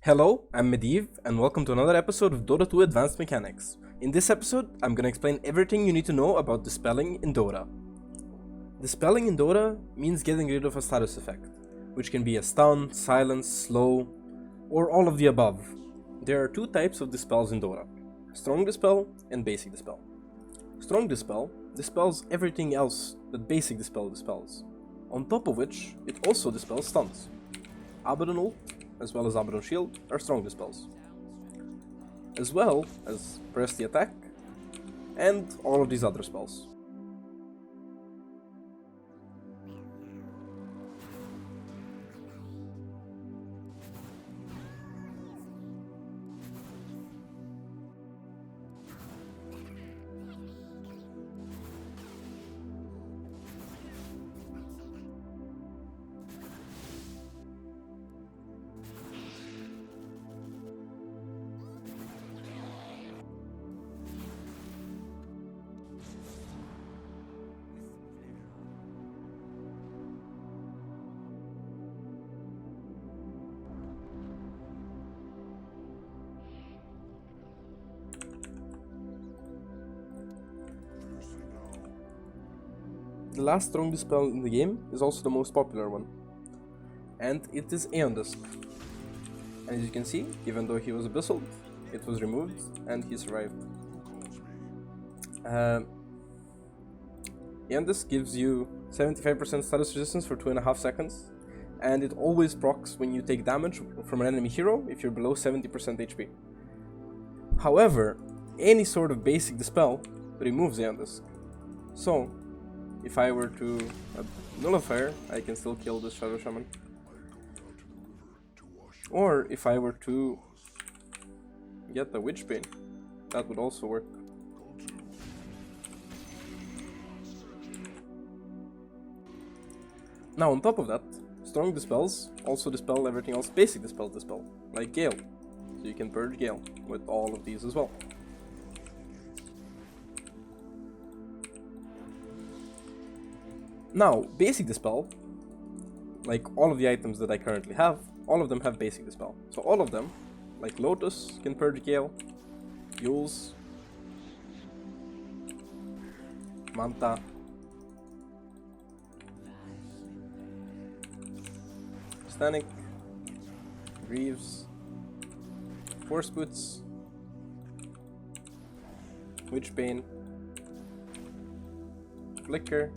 Hello, I'm Medivh, and welcome to another episode of Dota 2 Advanced Mechanics. In this episode, I'm gonna explain everything you need to know about dispelling in Dota. Dispelling in Dota means getting rid of a status effect, which can be a stun, silence, slow, or all of the above. There are two types of dispels in Dota: Strong Dispel and Basic Dispel. Strong Dispel dispels everything else that Basic Dispel dispels, on top of which it also dispels stuns. Abaddon Ult, as well as Abaddon Shield, are strong dispels, as well as Press the Attack, and all of these other spells. The last strong dispel in the game is also the most popular one, and it is Aeon Disc. And as you can see, even though he was abyssal, it was removed and he survived. Aeon Disc gives you 75% status resistance for 2.5 seconds, and it always procs when you take damage from an enemy hero if you're below 70% HP. However, any sort of basic dispel removes Aeon Disc. So, if I were to Nullifier, I can still kill this Shadow Shaman. Or if I were to get the Witch Bane, that would also work. Now on top of that, strong dispels also dispel everything else basic dispel, like Gale. So you can purge Gale with all of these as well. Now, Basic Dispel, like all of the items that I currently have, all of them have Basic Dispel. So all of them, like Lotus, can purge Gale, Yules, Manta, Stanik, Greaves, Force Boots, Witchbane, Flicker,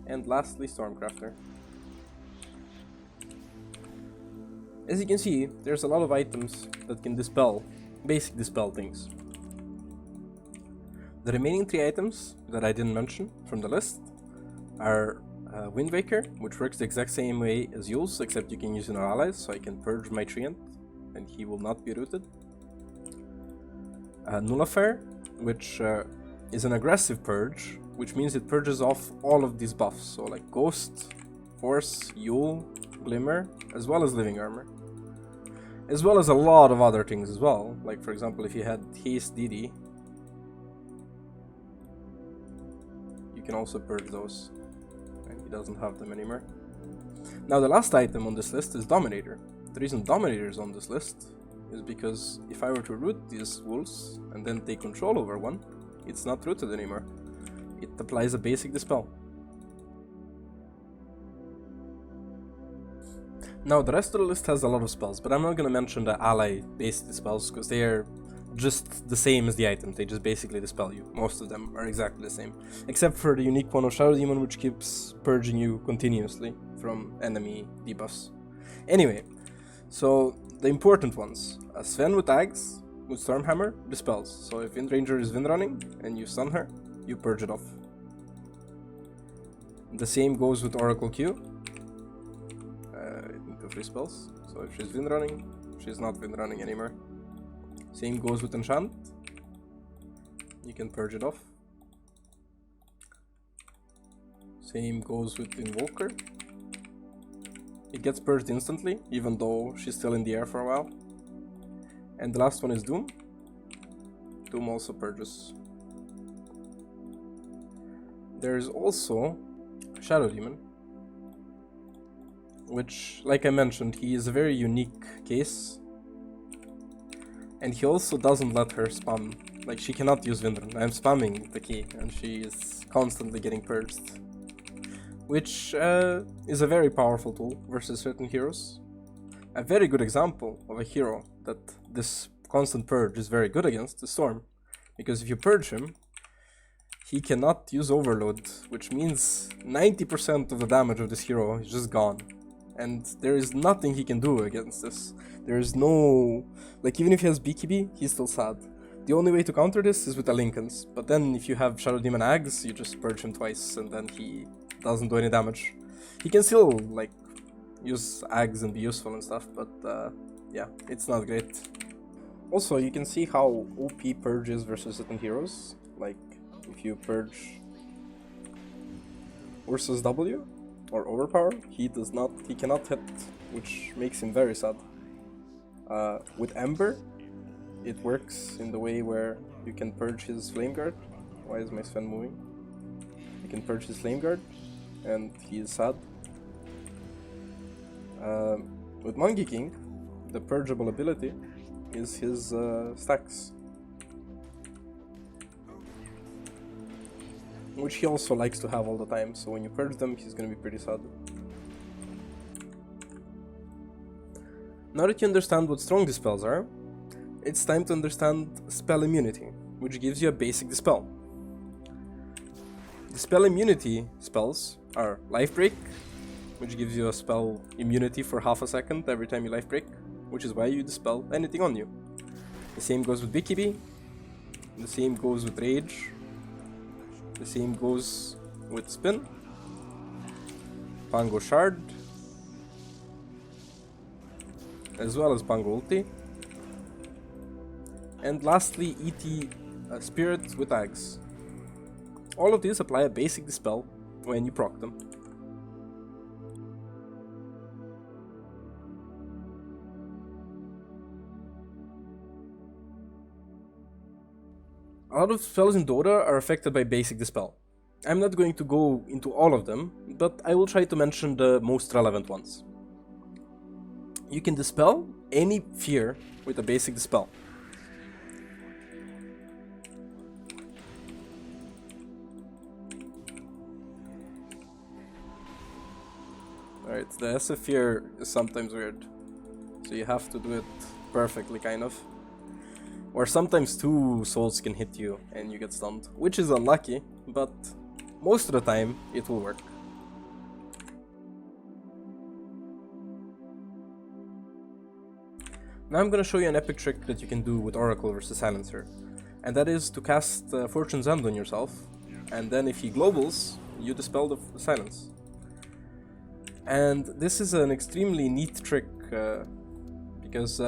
and lastly Stormcrafter. As you can see, there's a lot of items that can dispel, basic dispel things. The remaining 3 items that I didn't mention from the list are Wind Waker, which works the exact same way as Yules, except you can use in our allies, so I can purge my Treant and he will not be rooted. Nullifier, which is an aggressive purge, which means it purges off all of these buffs, so like Ghost, Force, Yule, Glimmer, as well as Living Armor. As well as a lot of other things as well, like for example if you had Haste DD, you can also purge those, and he doesn't have them anymore. Now the last item on this list is Dominator. The reason Dominator is on this list is because if I were to root these wolves and then take control over one, it's not rooted anymore. It applies a basic dispel. Now the rest of the list has a lot of spells, but I'm not gonna mention the ally based dispels because they are just the same as the items. They just basically dispel you. Most of them are exactly the same, except for the unique one of Shadow Demon, which keeps purging you continuously from enemy debuffs. Anyway, so the important ones: Sven with Ags with Stormhammer dispels. So if Windranger is windrunning and you stun her, you purge it off. The same goes with Oracle Q. Into 3 spells. So if she's windrunning, she's not windrunning anymore. Same goes with Enchant. You can purge it off. Same goes with Invoker. It gets purged instantly, even though she's still in the air for a while. And the last one is Doom. Doom also purges. There is also Shadow Demon, which, like I mentioned, he is a very unique case. And he also doesn't let her spam. Like, she cannot use Vindran. I'm spamming the key, and she is constantly getting purged. Which is a very powerful tool versus certain heroes. A very good example of a hero that this constant purge is very good against is Storm. Because if you purge him, he cannot use Overload, which means 90% of the damage of this hero is just gone. And there is nothing he can do against this. There is no... Like, even if he has BKB, he's still sad. The only way to counter this is with the Lincolns. But then if you have Shadow Demon Ags, you just purge him twice and then he doesn't do any damage. He can still, like, use Ags and be useful and stuff, but yeah, it's not great. Also, you can see how OP purges versus certain heroes. Like, if you purge Ursa's W or Overpower, he cannot hit, which makes him very sad. With Ember, it works in the way where you can purge his Flame Guard. Why is my Sven moving? You can purge his Flame Guard, and he is sad. With Monkey King, the purgeable ability is his stacks, which he also likes to have all the time, so when you purge them, he's gonna be pretty sad. Now that you understand what strong dispels are, it's time to understand spell immunity, which gives you a basic dispel. Dispel immunity spells are Life Break, which gives you a spell immunity for half a second every time you Life Break, which is why you dispel anything on you. The same goes with BKB, the same goes with Rage, the same goes with Spin, Pango Shard, as well as Pango Ulti, and lastly ET Spirit with Ags. All of these apply a basic dispel when you proc them. A lot of spells in Dota are affected by basic dispel. I'm not going to go into all of them, but I will try to mention the most relevant ones. You can dispel any fear with a basic dispel. Alright, the SF fear is sometimes weird, so you have to do it perfectly, kind of. Or sometimes two souls can hit you and you get stunned, which is unlucky, but most of the time it will work. Now I'm gonna show you an epic trick that you can do with Oracle versus Silencer, and that is to cast Fortune's End on yourself, and then if he globals, you dispel the silence. And this is an extremely neat trick because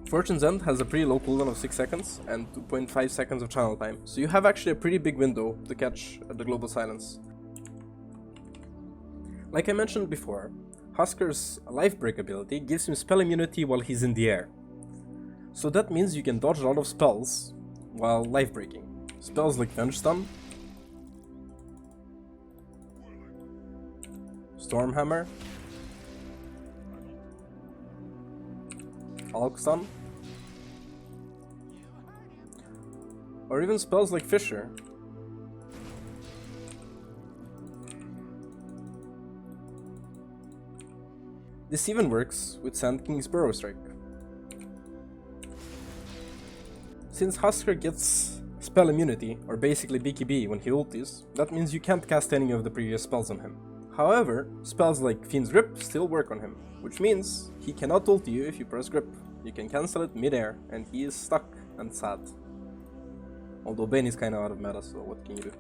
Fortune's End has a pretty low cooldown of 6 seconds and 2.5 seconds of channel time, so you have actually a pretty big window to catch the global silence. Like I mentioned before, Husker's Life Break ability gives him spell immunity while he's in the air. So that means you can dodge a lot of spells while life breaking. Spells like Venge Stun, Stormhammer, Hulk Stun, or even spells like Fissure. This even works with Sand King's Burrow Strike. Since Husker gets spell immunity, or basically BKB when he ultis, that means you can't cast any of the previous spells on him. However, spells like Fiend's Grip still work on him, which means he cannot ulti you if you press Grip. You can cancel it mid-air, and he is stuck and sad. Although Bane is kinda out of meta, so what can you do?